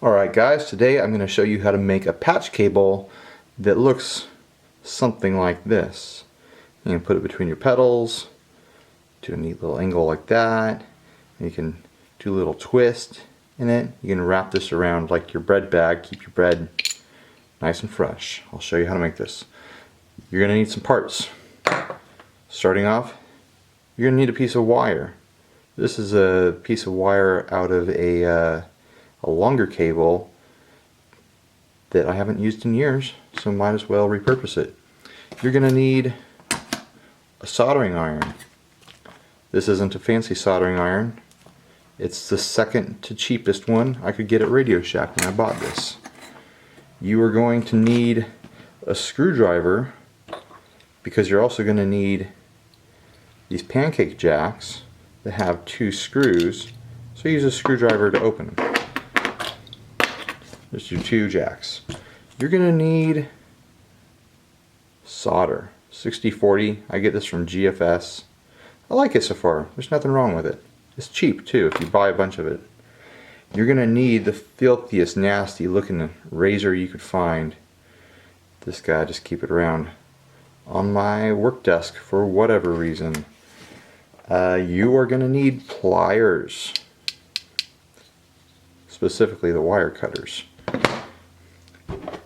Alright guys, today I'm going to show you how to make a patch cable that looks something like this. You can put it between your pedals, do a neat little angle like that, and you can do a little twist in it. You can wrap this around like your bread bag, keep your bread nice and fresh. I'll show you how to make this. You're going to need some parts. Starting off, you're going to need a piece of wire. This is a piece of wire out of a longer cable that I haven't used in years, so might as well repurpose it. You're going to need a soldering iron. This isn't a fancy soldering iron. It's the second to cheapest one I could get at Radio Shack when I bought this. You are going to need a screwdriver because you're also going to need these pancake jacks that have 2 screws, so use a screwdriver to open them. Just your 2 jacks. You're going to need solder. 60/40. I get this from GFS. I like it so far. There's nothing wrong with it. It's cheap too if you buy a bunch of it. You're going to need the filthiest, nasty looking razor you could find. This guy, just keep it around on my work desk for whatever reason. You are going to need pliers. Specifically the wire cutters.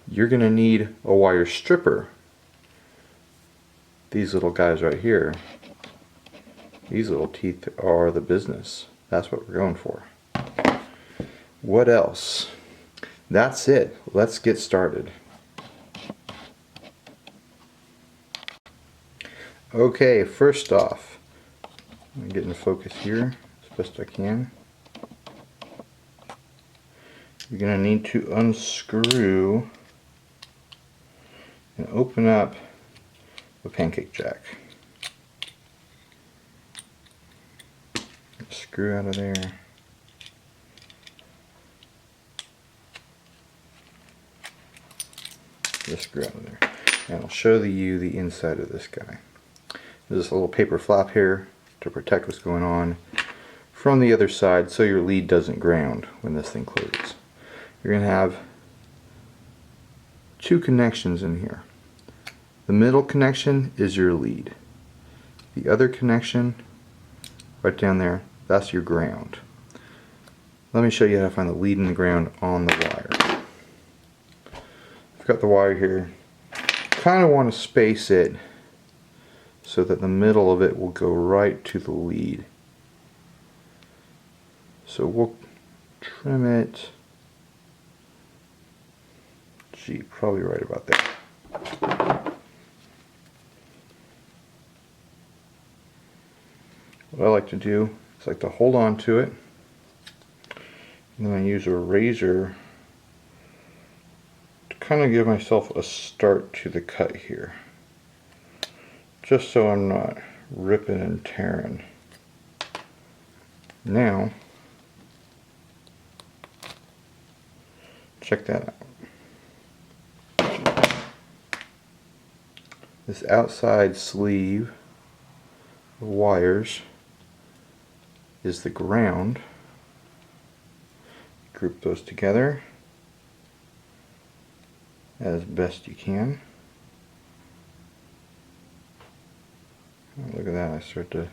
You're going to need a wire stripper. These little guys right here, these little teeth are the business. That's what we're going for. What else? That's it. Let's get started. Okay, first off, I'm getting the focus here as best I can. You're going to need to unscrew and open up the pancake jack. Screw out of there. Just screw out of there. And I'll show you the inside of this guy. There's this little paper flap here to protect what's going on from the other side so your lead doesn't ground when this thing closes. You're going to have 2 connections in here. The middle connection is your lead. The other connection right down there, that's your ground. Let me show you how to find the lead and the ground on the wire. I've got the wire here. Kind of want to space it so that the middle of it will go right to the lead. So we'll trim it. Gee, probably right about there. What I like to do is I like to hold on to it, and then I use a razor to kind of give myself a start to the cut here, just so I'm not ripping and tearing. Now, check that out. This outside sleeve of wires is the ground. Group those together as best you can. Oh, look at that, I start to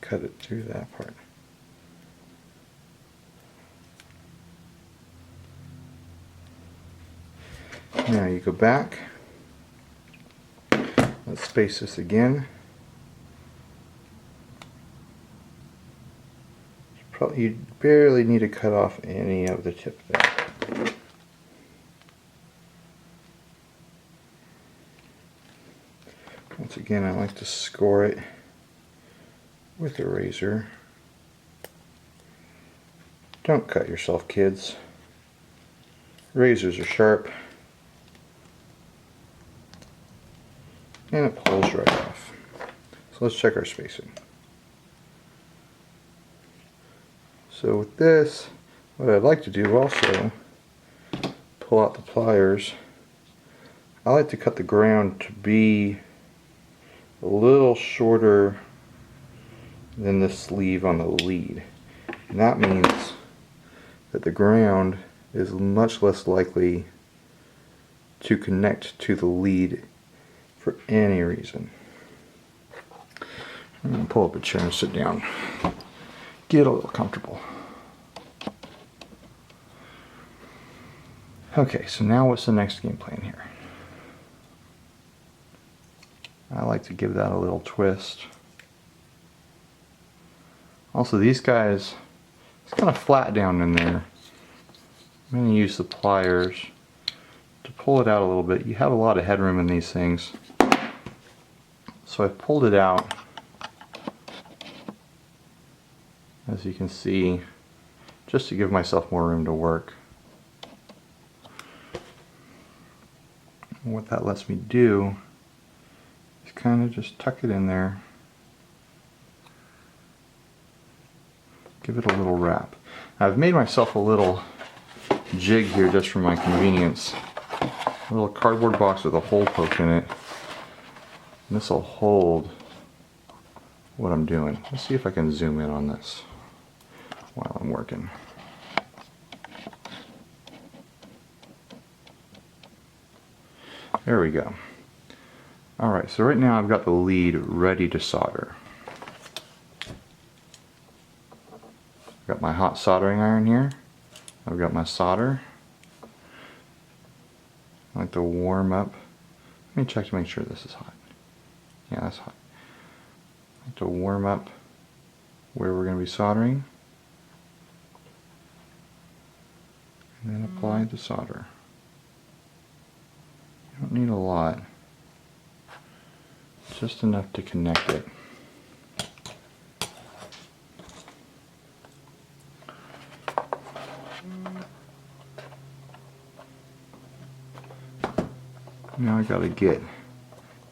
cut it through that part. Now you go back. Let's space this again. You barely need to cut off any of the tip there. Once again, I like to score it with a razor. Don't cut yourself, kids. Razors are sharp. And it pulls right off. So let's check our spacing. So with this, what I'd like to do also, pull out the pliers. I like to cut the ground to be a little shorter than the sleeve on the lead. And that means that the ground is much less likely to connect to the lead for any reason. I'm going to pull up a chair and sit down. Get a little comfortable. Okay, so now what's the next game plan here? I like to give that a little twist. Also, these guys, it's kind of flat down in there. I'm going to use the pliers to pull it out a little bit. You have a lot of headroom in these things. So I pulled it out, as you can see, just to give myself more room to work. And what that lets me do is kind of just tuck it in there, give it a little wrap. Now, I've made myself a little jig here just for my convenience. A little cardboard box with a hole poked in it. And this will hold what I'm doing. Let's see if I can zoom in on this while I'm working. There we go. Alright, so right now I've got the lead ready to solder. I've got my hot soldering iron here. I've got my solder. I like to warm up. Let me check to make sure this is hot. Yeah, that's hot. I like to warm up where we're going to be soldering. And then apply the solder. You don't need a lot. Just enough to connect it. Now I gotta get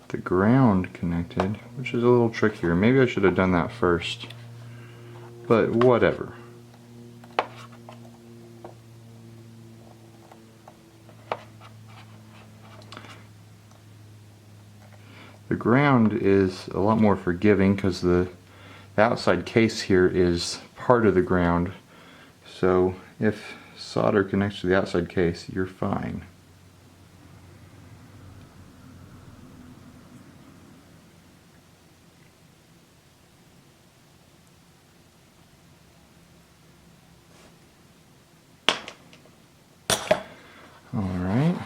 the ground connected, which is a little trickier. Maybe I should have done that first, but whatever. The ground is a lot more forgiving because the outside case here is part of the ground. So if solder connects to the outside case, you're fine. Alright.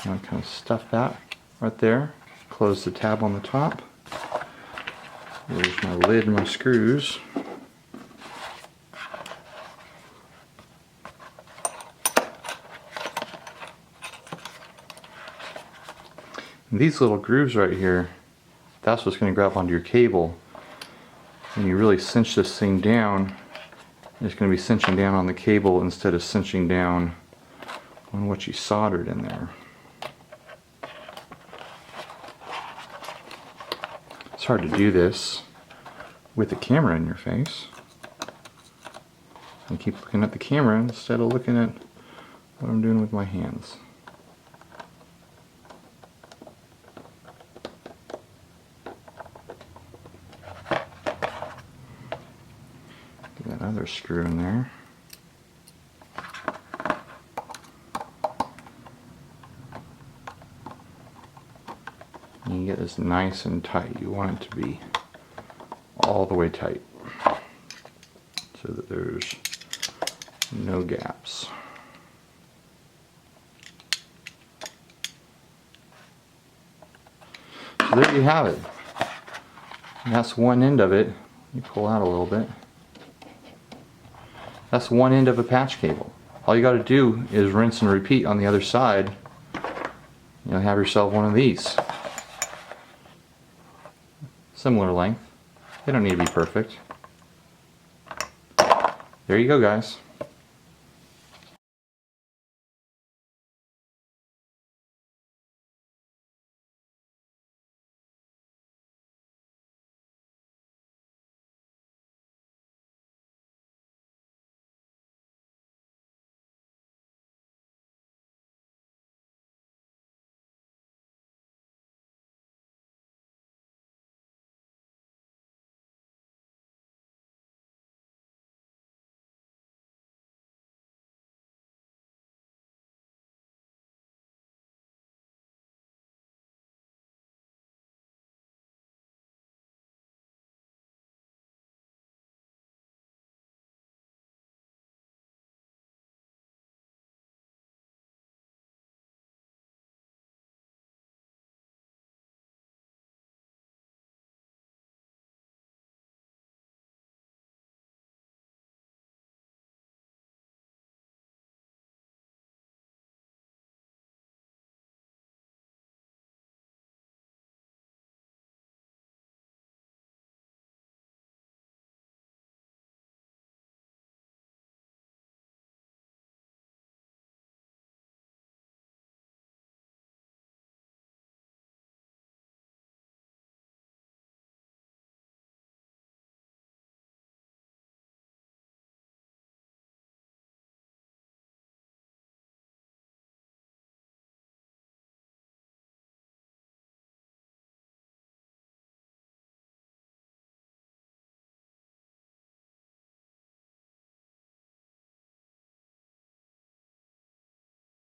Now kind of stuff that right there. Close the tab on the top. There's my lid and my screws. And these little grooves right here, that's what's going to grab onto your cable. When you really cinch this thing down, it's going to be cinching down on the cable instead of cinching down on what you soldered in there. It's hard to do this with the camera in your face. And keep looking at the camera instead of looking at what I'm doing with my hands. Get that other screw in there. And you get this nice and tight. You want it to be all the way tight so that there's no gaps. So there you have it. And that's one end of it. Let me pull out a little bit. That's one end of a patch cable. All you got to do is rinse and repeat on the other side. You'll have yourself one of these. Similar length. They don't need to be perfect. There you go, guys.